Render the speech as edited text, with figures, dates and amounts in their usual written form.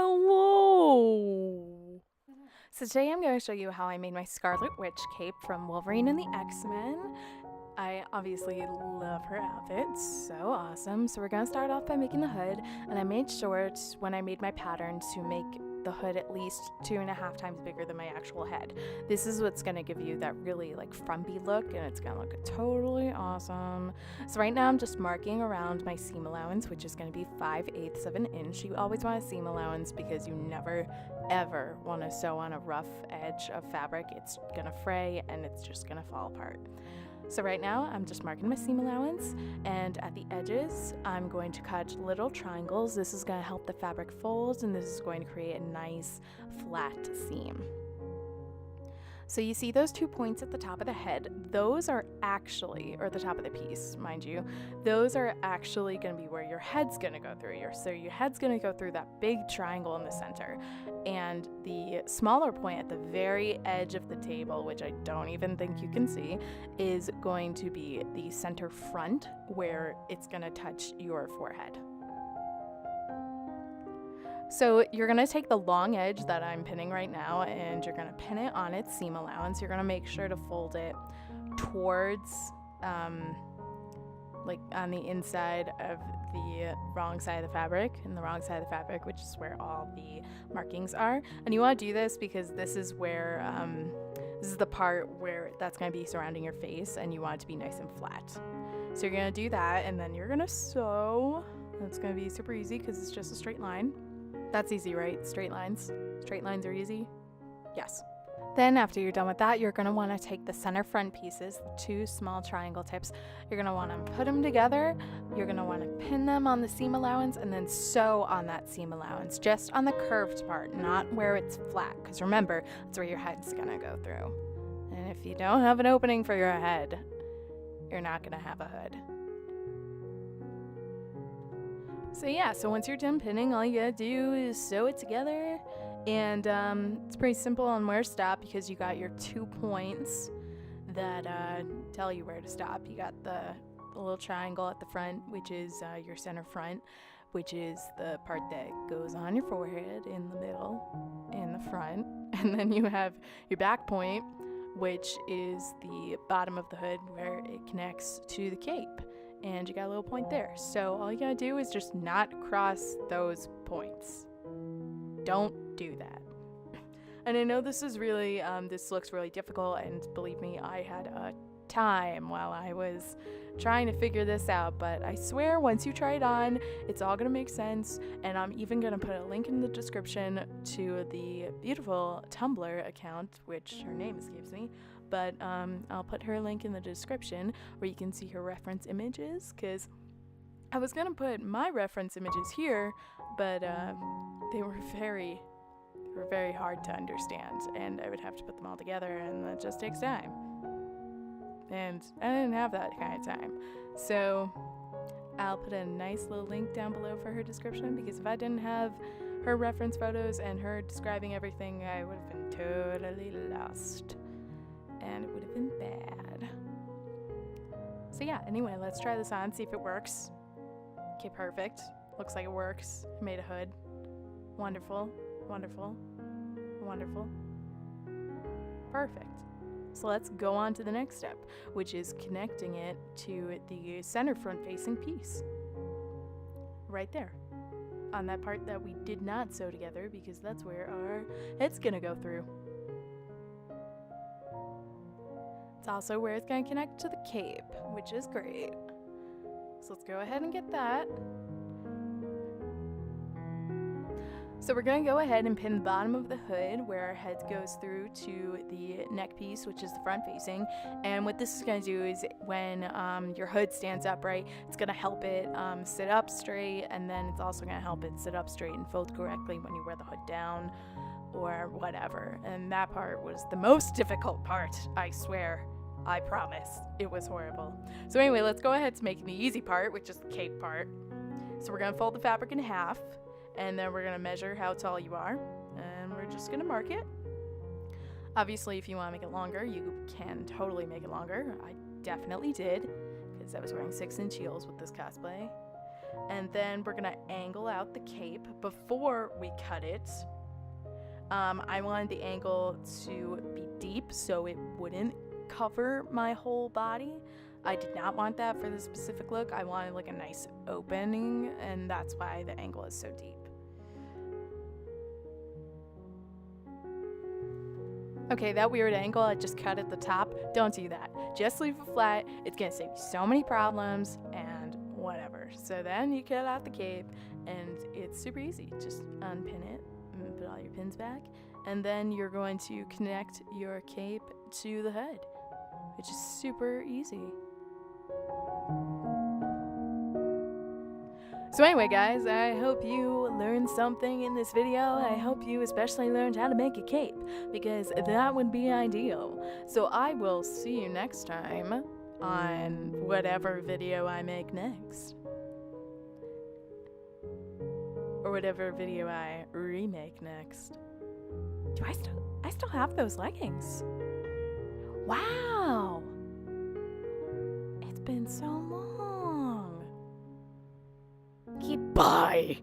Hello! So today I'm going to show you how I made my Scarlet Witch cape from Wolverine and the X-Men. I obviously love her outfit, so awesome. So we're going to start off by making the hood, and I made sure when I made my pattern to make the hood at least 2.5 times bigger than my actual head. This is what's going to give you that really like frumpy look, and it's going to look totally awesome. So right now I'm just marking around my seam allowance, which is going to be 5/8 of an inch. You always want a seam allowance because you never ever want to sew on a rough edge of fabric. It's going to fray and it's just going to fall apart. So right now I'm just marking my seam allowance, and at the edges I'm going to cut little triangles. This is going to help the fabric fold, and this is going to create a nice flat seam. So you see those 2 points at the top of the head, those are actually, or the top of the piece, mind you, those are actually going to be where your head's going to go through. So your head's going to go through that big triangle in the center. And the smaller point at the very edge of the table, which I don't even think you can see, is going to be the center front where it's going to touch your forehead. So you're going to take the long edge that I'm pinning right now, and you're going to pin it on its seam allowance. You're going to make sure to fold it towards, like on the inside of the wrong side of the fabric, which is where all the markings are. And you want to do this because this is where, this is the part where that's going to be surrounding your face, and you want it to be nice and flat. So you're going to do that, and then you're going to sew. That's going to be super easy because it's just a straight line. That's easy, right? Straight lines. Straight lines are easy? Yes. Then after you're done with that, you're going to want to take the center front pieces, the 2 small triangle tips. You're going to want to put them together. You're going to want to pin them on the seam allowance and then sew on that seam allowance, just on the curved part, not where it's flat. Because remember, that's where your head's going to go through. And if you don't have an opening for your head, you're not going to have a hood. So yeah, so once you're done pinning, all you gotta do is sew it together, and it's pretty simple on where to stop because you got your 2 points that tell you where to stop. You got the little triangle at the front, which is your center front, which is the part that goes on your forehead in the middle, in the front, and then you have your back point, which is the bottom of the hood where it connects to the cape. And you got a little point there. So all you gotta do is just not cross those points. Don't do that. And I know this is really, this looks really difficult, and believe me, I had a time while I was trying to figure this out, but I swear once you try it on, it's all gonna make sense. And I'm even gonna put a link in the description to the beautiful Tumblr account, which her name escapes me, but I'll put her link in the description where you can see her reference images, because I was gonna put my reference images here, but they were very hard to understand, and I would have to put them all together, and that just takes time. And I didn't have that kind of time. So I'll put a nice little link down below for her description, because if I didn't have her reference photos and her describing everything, I would have been totally lost. And it would have been bad. So yeah, anyway, let's try this on, see if it works. Okay, perfect. Looks like it works. I made a hood. Wonderful, wonderful, wonderful. Perfect. So let's go on to the next step, which is connecting it to the center front facing piece. Right there. On that part that we did not sew together, because that's where our head's gonna go through. It's also where it's going to connect to the cape, which is great. So let's go ahead and get that. So we're going to go ahead and pin the bottom of the hood where our head goes through to the neck piece, which is the front facing. And what this is going to do is when your hood stands upright, it's going to help it sit up straight, and then it's also going to help it sit up straight and fold correctly when you wear the hood down or whatever. And that part was the most difficult part, I swear. I promise. It was horrible. So anyway, let's go ahead to making the easy part, which is the cape part. So we're going to fold the fabric in half, and then we're going to measure how tall you are, and we're just going to mark it. Obviously, if you want to make it longer, you can totally make it longer. I definitely did, because I was wearing 6-inch heels with this cosplay. And then we're gonna angle out the cape before we cut it. I wanted the angle to be deep so it wouldn't cover my whole body. I did not want that for the specific look. I wanted like a nice opening, and that's why the angle is so deep. Okay, that weird angle I just cut at the top, don't do that. Just leave it flat. It's gonna save you so many problems and whatever. So then you cut out the cape, and it's super easy. Just unpin it and put all your pins back, and then you're going to connect your cape to the hood, which is super easy. So anyway, guys, I hope you learned something in this video. I hope you especially learned how to make a cape, because that would be ideal. So I will see you next time on whatever video I make next. Or whatever video I remake next. Do I still have those leggings? Wow! It's been so long. Bye.